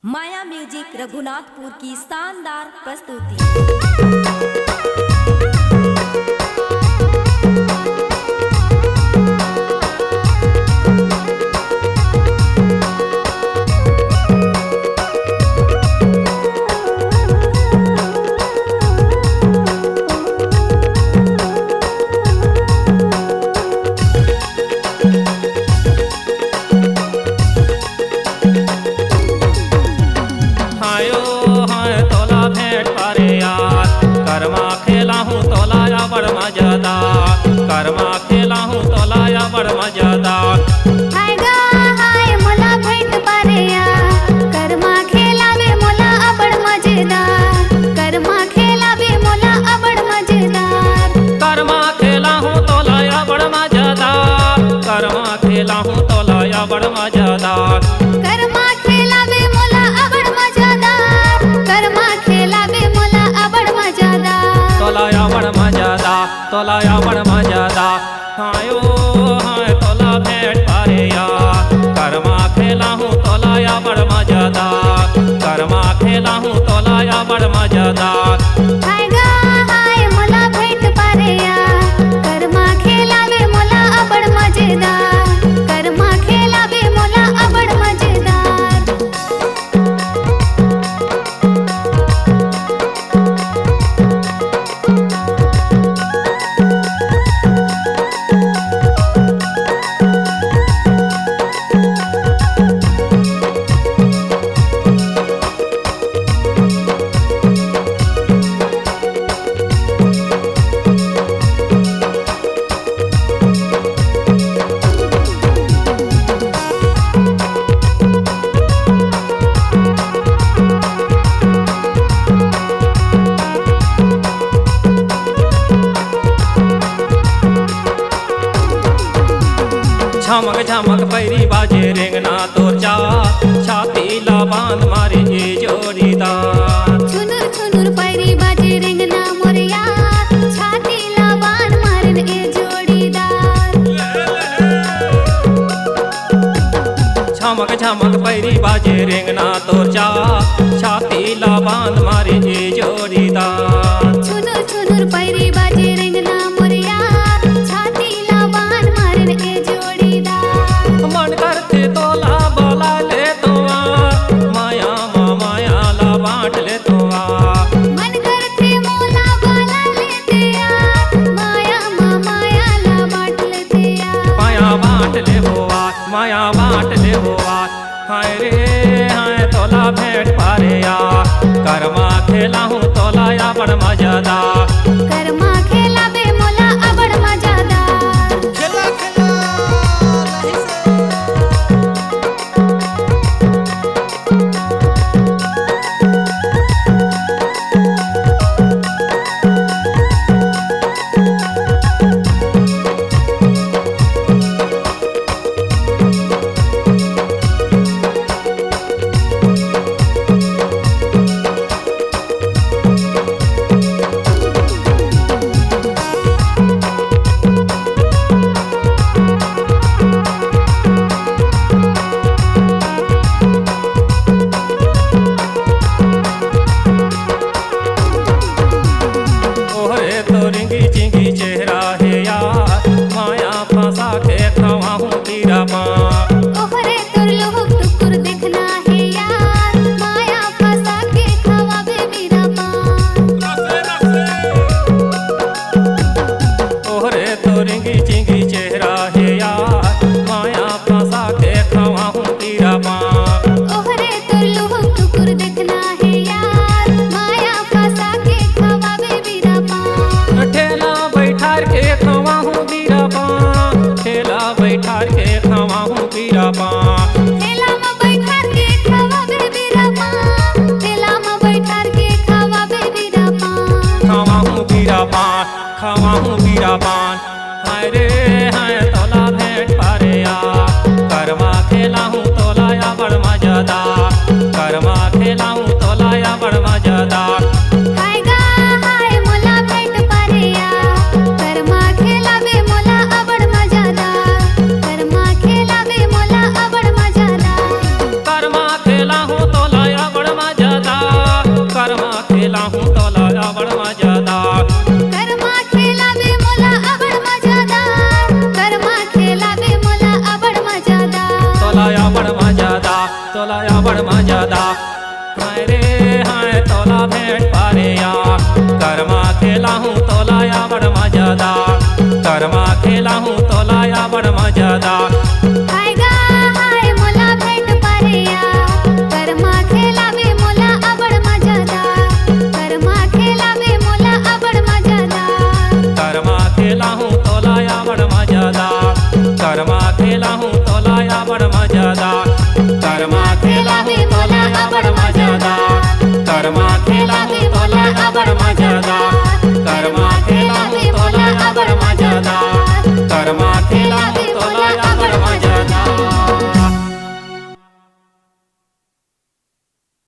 माया music Raghunathpur की शानदार प्रस्तुति। करमा खेला हूँ तोलाया बड़ मजेदार, करमा खेला हूँ तोलाया बड़ मजेदार। हाय गा हाय मोला भेंट पारेया, करमा खेलावे मोला अबड़ मजेदार, करमा खेलावे मोला अबड़ मजेदार। करमा खेला हूँ तोलाया बड़ मजेदार, करमा खेला हूँ तोलाया बड़ मजेदार। करमा खेलावे मोला अबड़ मजेदार, करमा खेलावे मोला अबड़ मजेदार। तोलाया बड़ मजेदार, तोलाया बड़ मजेदार। हायो हाय तोला भेंट पारेया, करमा खेला हूँ तोलाया बड़ मजेदार, करमा खेला हूँ तोलाया बड़ मजेदार। हाय गा हाय मोला भेंट पारेया, करमा खेलावे मोला अबड़ मजेदार, करमा खेलावे मोला अबड़ मजेदार। झमक झमक पैरी बाजे रेंगना तोर चा, छाती ला बांध मारे ये जोड़ीदार। छुनुर छुनुर पैरी बाजे रेंगना मोरिया, छाती ला बान मारन ए जोड़ीदार। झमक झमक पैरी बाजे रेंगना तोर चा, छाती ला बांध मारे ये जोड़ीदार। छुनुर छुनुर पैरी बाजे रेंगना मोरिया, छाती ला बान मारन ए जोड़ीदार। मन करते तोला बोला ले तोआ, माया माया ला बांट ले तोआ। मन करते मोला बाला लेते यार, माया माया ला बांट लेते यार। माया बांट ले होआ, माया बांट ले होआ। हाय रे हाय तोला भेंट पारेया, करमा खेला हूँ तोलाया बड़ मजेदार। करमा खेलावे मोला अबड़ मजेदार। खेला खेला ओहरे तो रिंगी चिंगी चेहरा है यार, माया फंसा के खवा हूँ तीरा पाँ। ओहरे तोर लोग टुकुर देखना है यार, माया फंसा के खवावे मेरा पान। ओहरे तो रिंगी चिंगी चेहरा है यार, माया फंसा के खवा हूँ तीरा पाँ। ओहरे तोर लोग टुकुर देखना है यार, माया फंसा के खवावे मेरा पान। ठेला बैठार के खवा हूँ बीरा पाँ, ठेला बैठार के खवा हूँ बीरा पाँ। ठेला में बैठार के खवावे मेरा पान, ठेला में बैठार के खवावे मेरा पान। खवा हूँ बीरा पाँ, खवा हूँ बीरा पाँ। हाय रे हाय तोला भेंट पारेया, करमा खेला हूँ तोलाया बड़ मजेदार, करमा खेला हूँ तोलाया बड़ मजेदार। हाय गा हाय मोला भेंट पारेया, करमा खेलावे मोला अबड़ मजेदार, करमा खेलावे मोला अबड़ मजेदार। करमा खेला हूँ तोलाया मजादा हाय रे हाय तोला भेंट पारेया करमा खेला हूँ तोला आवड़ मजादा करमा खेला हूँ तोला आवड़ मजादा हाय गा हाय मोला भेट पारेया करमा खेलावे मोला अबड़ मजादा करमा खेलावे मोला अबड़ मजादा करमा खेला हूँ तोला आवड़ मजादा करमा खेला हूँ तोला आवड़ मजादा करमा खेला हूँ तोला आवड़ मजादा करमा खेला